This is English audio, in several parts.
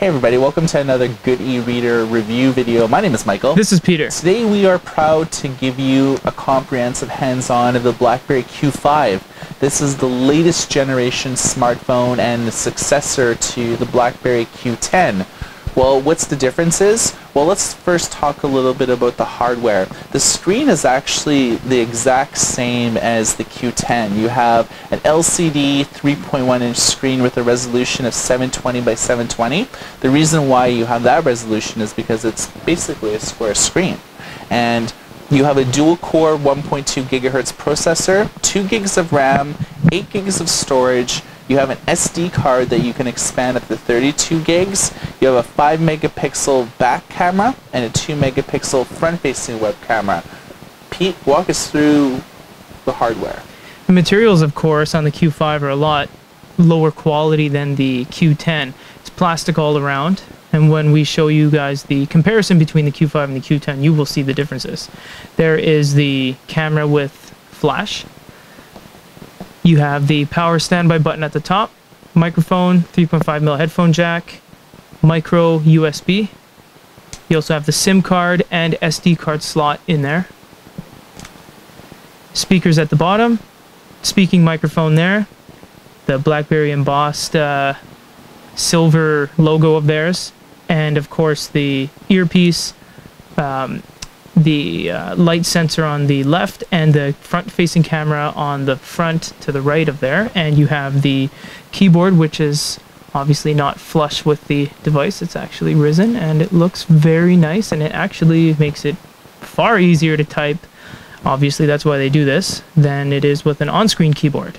Hey everybody, welcome to another Good e-reader review video. My name is Michael. This is Peter. Today we are proud to give you a comprehensive hands-on of the Blackberry Q5. This is the latest generation smartphone and the successor to the Blackberry Q10. Well, what's the differences? Well, let's first talk a little bit about the hardware. The screen is actually the exact same as the Q10. You have an LCD 3.1-inch screen with a resolution of 720 by 720. The reason why you have that resolution is because it's basically a square screen. And you have a dual-core 1.2 gigahertz processor, 2 gigs of RAM, 8 gigs of storage. You have an SD card that you can expand up to 32 gigs. You have a 5 megapixel back camera and a 2 megapixel front-facing web camera. Pete, walk us through the hardware. The materials, of course, on the Q5 are a lot lower quality than the Q10. It's plastic all around, and when we show you guys the comparison between the Q5 and the Q10, you will see the differences. There is the camera with flash. You have the power standby button at the top, microphone, 3.5mm headphone jack, micro USB. You also have the SIM card and SD card slot in there. Speakers at the bottom, speaking microphone there, the Blackberry embossed silver logo of theirs, and of course the earpiece, the light sensor on the left, and the front-facing camera on the front to the right of there. And you have the keyboard, which is obviously not flush with the device. It's actually risen, and it looks very nice, and it actually makes it far easier to type, obviously that's why they do this, than it is with an on-screen keyboard.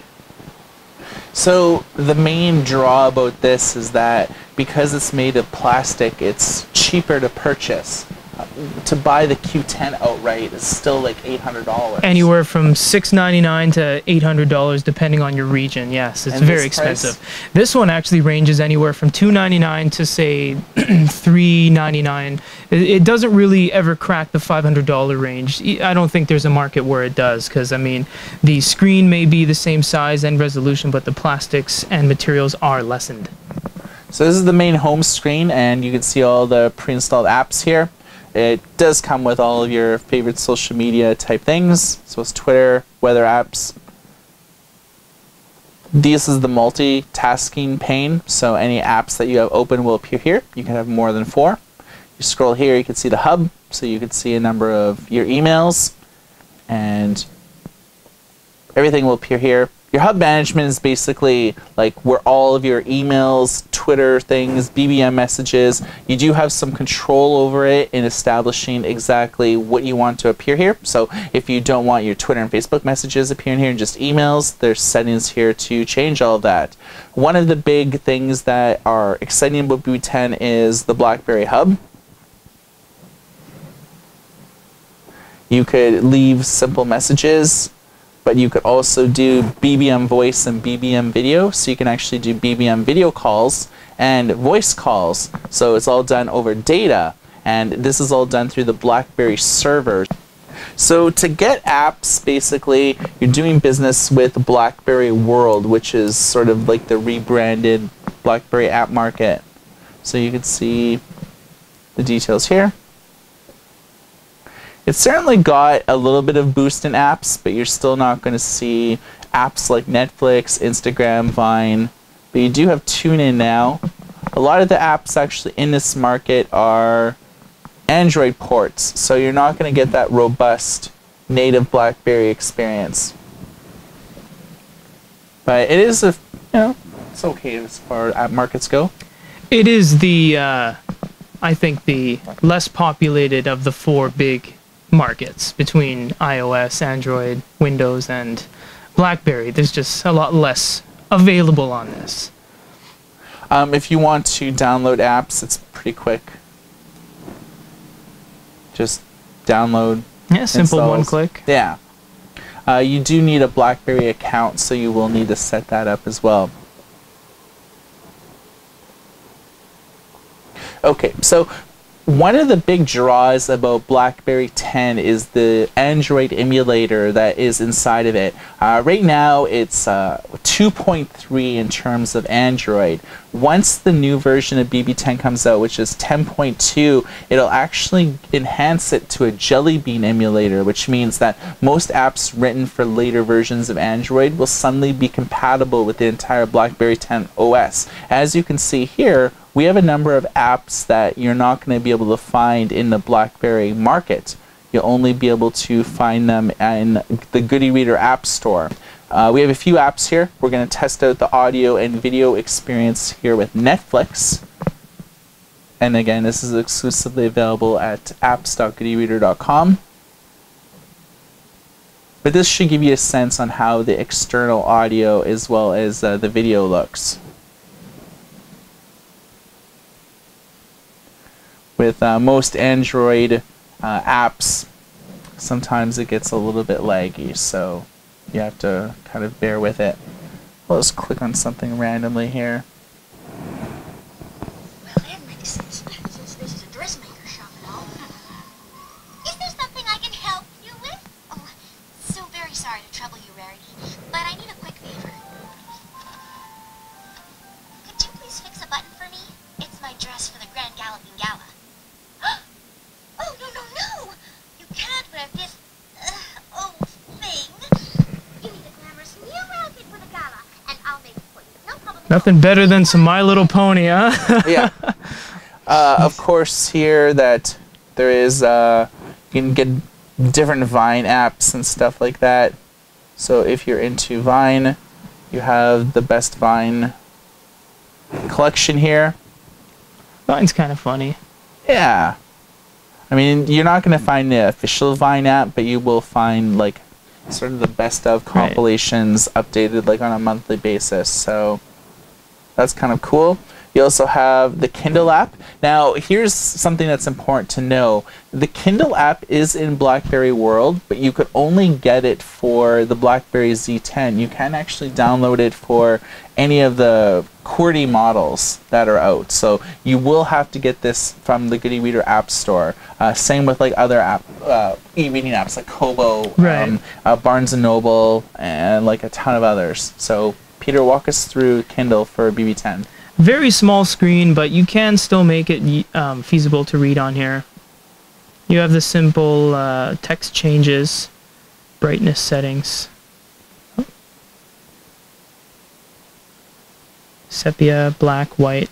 So the main draw about this is that because it's made of plastic, it's cheaper to purchase. To buy the Q10 outright is still like $800. Anywhere from $699 to $800 depending on your region. Yes, it's very expensive. This one actually ranges anywhere from $299 to say $399. It doesn't really ever crack the $500 range. I don't think there's a market where it does, because I mean the screen may be the same size and resolution, but the plastics and materials are lessened. So this is the main home screen, and you can see all the pre-installed apps here. It does come with all of your favorite social media type things. So it's Twitter, weather apps. This is the multitasking pane. So any apps that you have open will appear here. You can have more than 4. You scroll here, you can see the hub. So you can see a number of your emails, and everything will appear here. Your hub management is basically like where all of your emails, Twitter things, BBM messages, you do have some control over it in establishing exactly what you want to appear here. So if you don't want your Twitter and Facebook messages appearing here and just emails, there's settings here to change all of that. One of the big things that are exciting about B10 is the Blackberry Hub. You could leave simple messages, but you could also do BBM voice and BBM video, so you can actually do BBM video calls and voice calls. So it's all done over data, and this is all done through the Blackberry server. So to get apps, basically, you're doing business with Blackberry World, which is sort of like the rebranded Blackberry app market. So you can see the details here. It's certainly got a little bit of boost in apps, but you're still not going to see apps like Netflix, Instagram, Vine. But you do have TuneIn now. A lot of the apps actually in this market are Android ports, so you're not going to get that robust native Blackberry experience. But it is it's okay as far as app markets go. It is the, I think, the less populated of the 4 big markets between iOS, Android, Windows, and Blackberry. There's just a lot less available on this. If you want to download apps, it's pretty quick. Just download. Yeah, simple installs. One click. Yeah. You do need a Blackberry account, so you will need to set that up as well. Okay, so one of the big draws about BlackBerry 10 is the Android emulator that is inside of it. Right now it's 2.3 in terms of Android. Once the new version of BB10 comes out, which is 10.2, it'll actually enhance it to a Jelly Bean emulator, which means that most apps written for later versions of Android will suddenly be compatible with the entire BlackBerry 10 OS. As you can see here, we have a number of apps that you're not going to be able to find in the BlackBerry market. You'll only be able to find them in the Goody Reader App Store. We have a few apps here. We're going to test out the audio and video experience here with Netflix. And again, this is exclusively available at apps.goodyreader.com. But this should give you a sense on how the external audio as well as the video looks. With most Android apps, sometimes it gets a little bit laggy, so you have to kind of bear with it. I'll just click on something randomly here. Well, that makes sense, since this is a dressmaker shop and all. Is there something I can help you with? Oh, so very sorry to trouble you, Rarity, but I need a quick favor. Could you please fix a button for me? It's my dress for the Grand Galloping Gala. Oh, no, no, no! You can't wear this, old thing. You need a glamorous new outfit for the gala, and I'll make it for you. No problem. Nothing better than some My Little Pony, huh? Yeah. Of course, here that there is, you can get different Vine apps and stuff like that. So if you're into Vine, you have the best Vine collection here. Vine's kind of funny. Yeah. I mean, you're not going to find the official Vine app, but you will find like sort of the best of compilations updated like on a monthly basis. So that's kind of cool. You also have the Kindle app. Now, here's something that's important to know. The Kindle app is in BlackBerry World, but you could only get it for the BlackBerry Z10. You can't actually download it for any of the QWERTY models that are out. So you will have to get this from the Goody Reader App Store. Same with like other e-reading apps like Kobo, Barnes & Noble, and like a ton of others. So Peter, walk us through Kindle for BB10. Very small screen, but you can still make it feasible to read on here. You have the simple text changes, brightness settings, sepia, black, white.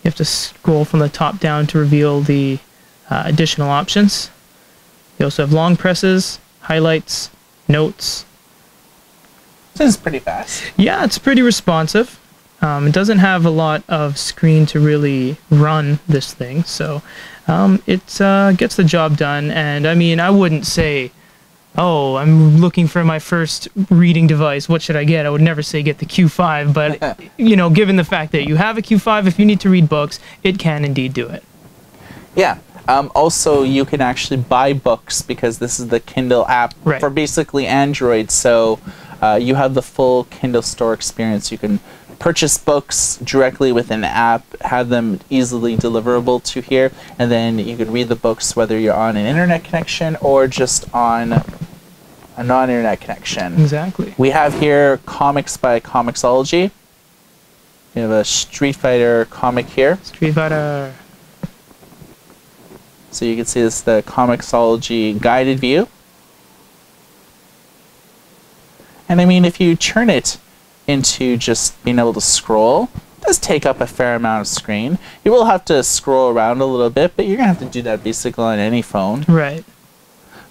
You have to scroll from the top down to reveal the additional options. You also have long presses, highlights, notes. This is pretty fast. Yeah, it's pretty responsive. It doesn't have a lot of screen to really run this thing, so it gets the job done. And I mean, I wouldn't say, oh, I'm looking for my first reading device, what should I get? I would never say get the Q5, but you know, given the fact that you have a Q5, if you need to read books, it can indeed do it. Yeah. Also, you can actually buy books because this is the Kindle app for basically Android, so you have the full Kindle store experience. You can purchase books directly with an app, have them easily deliverable to here, and then you can read the books whether you're on an internet connection or just on a non-internet connection. Exactly. We have here comics by Comixology. We have a Street Fighter comic here. Street Fighter. So you can see this is the Comixology guided view. And I mean, if you turn it into just being able to scroll, it does take up a fair amount of screen. You will have to scroll around a little bit, but you're going to have to do that basically on any phone. Right.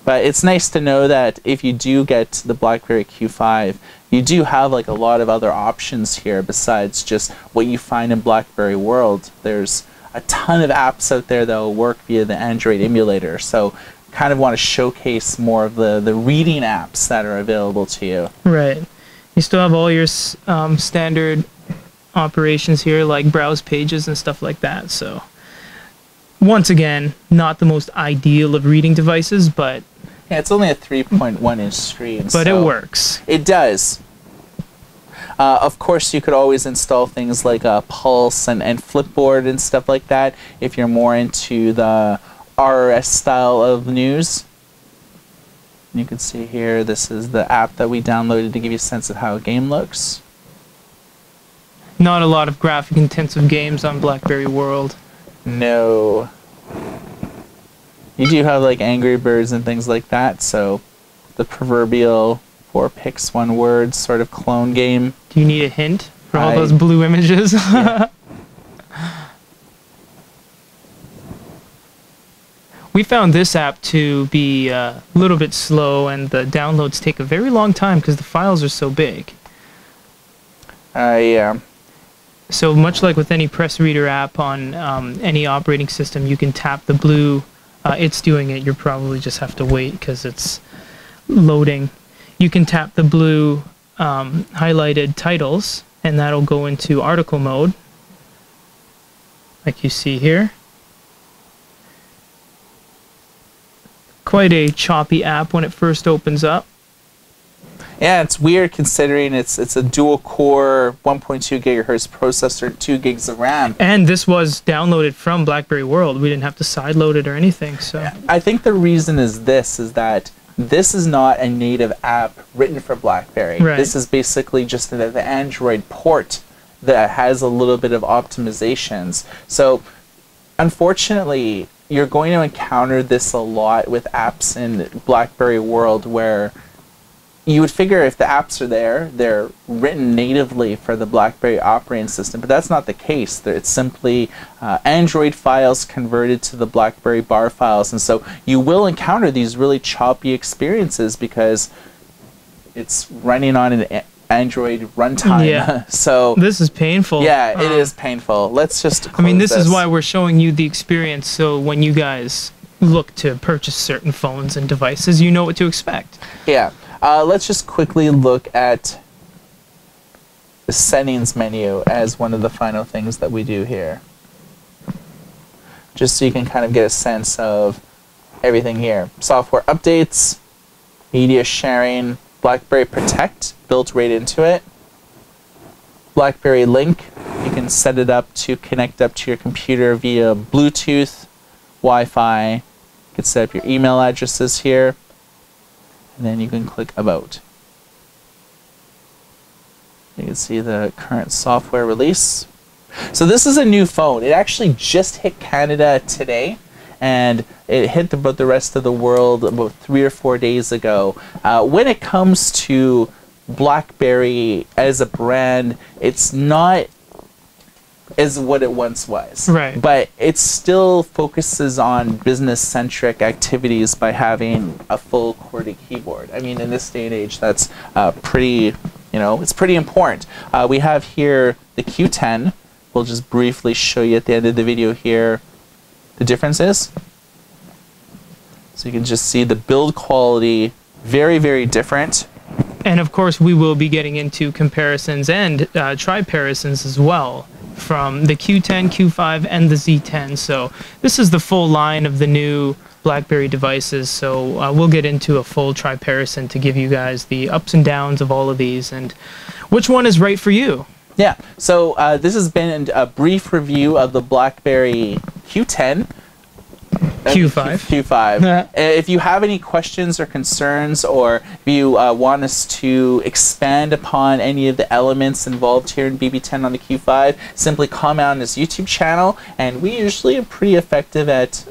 But it's nice to know that if you do get the BlackBerry Q5, you do have like a lot of other options here besides just what you find in BlackBerry World. There's a ton of apps out there that will work via the Android emulator. So kind of want to showcase more of the reading apps that are available to you. Right. You still have all your standard operations here, like browse pages and stuff like that. So, once again, not the most ideal of reading devices, but yeah, it's only a 3.1-inch screen. But so it works. It does. Of course, you could always install things like Pulse and Flipboard and stuff like that if you're more into the RRS style of news. You can see here, this is the app that we downloaded to give you a sense of how a game looks. Not a lot of graphic intensive games on Blackberry World. No. You do have like Angry Birds and things like that, so the proverbial 4 picks 1 word sort of clone game. Do you need a hint for all those blue images? Yeah. We found this app to be a little bit slow, and the downloads take a very long time because the files are so big. Yeah. So much like with any press reader app on any operating system, you can tap the blue. It's doing it. You probably just have to wait because it's loading. You can tap the blue highlighted titles, and that'll go into article mode, like you see here. Quite a choppy app when it first opens up. Yeah, it's weird considering it's a dual-core 1.2 gigahertz processor, 2 gigs of RAM. And this was downloaded from BlackBerry World. We didn't have to sideload it or anything. So I think the reason is that this is not a native app written for BlackBerry. Right. This is basically just the Android port that has a little bit of optimizations. So, unfortunately, you're going to encounter this a lot with apps in BlackBerry World where you would figure if the apps are there, they're written natively for the BlackBerry operating system, but that's not the case. It's simply Android files converted to the BlackBerry bar files, and so you will encounter these really choppy experiences because it's running on an Android runtime. Yeah. So this is painful. Yeah, it is painful. Let's just I mean, this close is why we're showing you the experience, so when you guys look to purchase certain phones and devices, you know what to expect. Yeah. Let's just quickly look at the settings menu as one of the final things that we do here. Just so you can kind of get a sense of everything here. Software updates, media sharing, BlackBerry Protect built right into it. BlackBerry Link, you can set it up to connect up to your computer via Bluetooth, Wi-Fi. You can set up your email addresses here. And then you can click About. You can see the current software release. So this is a new phone. It actually just hit Canada today, and it hit about the rest of the world about 3 or 4 days ago. When it comes to BlackBerry as a brand, it's not as what it once was. Right. But it still focuses on business-centric activities by having a full QWERTY keyboard. I mean, in this day and age, that's pretty, it's pretty important. We have here the Q10. We'll just briefly show you at the end of the video here the differences. So you can just see the build quality, very, very different. And of course, we will be getting into comparisons and triparisons as well from the Q10, Q5, and the Z10. So this is the full line of the new BlackBerry devices. So we'll get into a full triparison to give you guys the ups and downs of all of these and which one is right for you. Yeah, so this has been a brief review of the BlackBerry Q10. Q5. If you have any questions or concerns, or if you want us to expand upon any of the elements involved here in BB10 on the Q5, simply comment on this YouTube channel, and we usually are pretty effective at,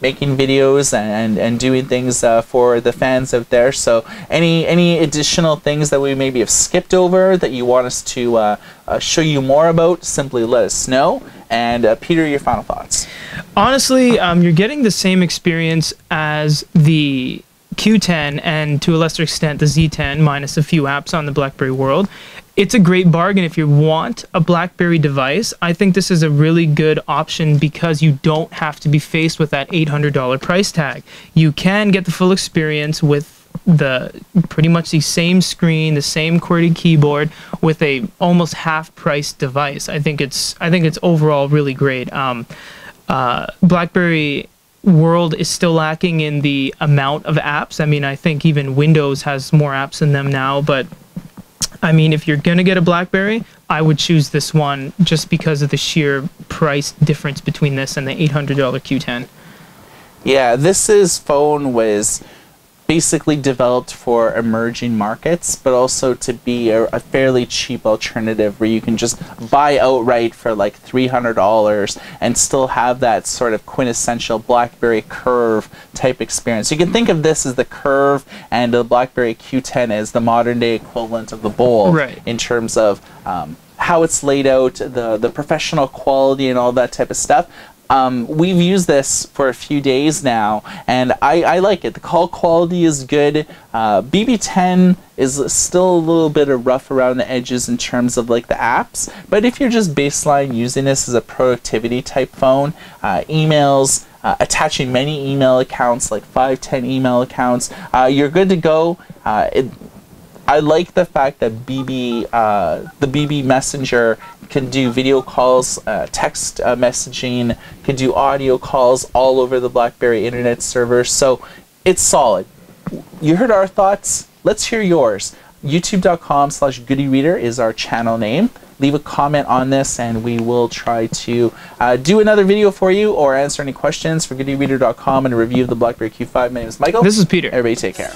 making videos and doing things for the fans out there. So any additional things that we maybe have skipped over that you want us to show you more about, simply let us know. And Peter, your final thoughts. Honestly, you're getting the same experience as the Q10 and to a lesser extent the Z10 minus a few apps on the BlackBerry World. It's a great bargain if you want a BlackBerry device. I think this is a really good option because you don't have to be faced with that $800 price tag. You can get the full experience with pretty much the same screen, the same QWERTY keyboard with a almost half-priced device. I think it's overall really great. BlackBerry World is still lacking in the amount of apps. I mean, I think even Windows has more apps than them now, but I mean, if you're gonna get a BlackBerry, I would choose this one just because of the sheer price difference between this and the $800 Q10. Yeah, phone was basically developed for emerging markets, but also to be a fairly cheap alternative where you can just buy outright for like $300 and still have that sort of quintessential BlackBerry Curve type experience. You can think of this as the Curve, and the BlackBerry Q10 as the modern day equivalent of the Bold, Right. in terms of how it's laid out, the professional quality and all that type of stuff. We've used this for a few days now, and I like it. The call quality is good. BB10 is still a little bit of rough around the edges in terms of like the apps, but if you're just baseline using this as a productivity type phone, emails, attaching many email accounts, like 5-10 email accounts, you're good to go. I like the fact that the BB Messenger can do video calls, text messaging, can do audio calls all over the BlackBerry Internet server, so it's solid. You heard our thoughts. Let's hear yours. youtube.com/goodyreader is our channel name. Leave a comment on this and we will try to do another video for you or answer any questions for goodyreader.com and a review of the BlackBerry Q5. My name is Michael. This is Peter. Everybody take care.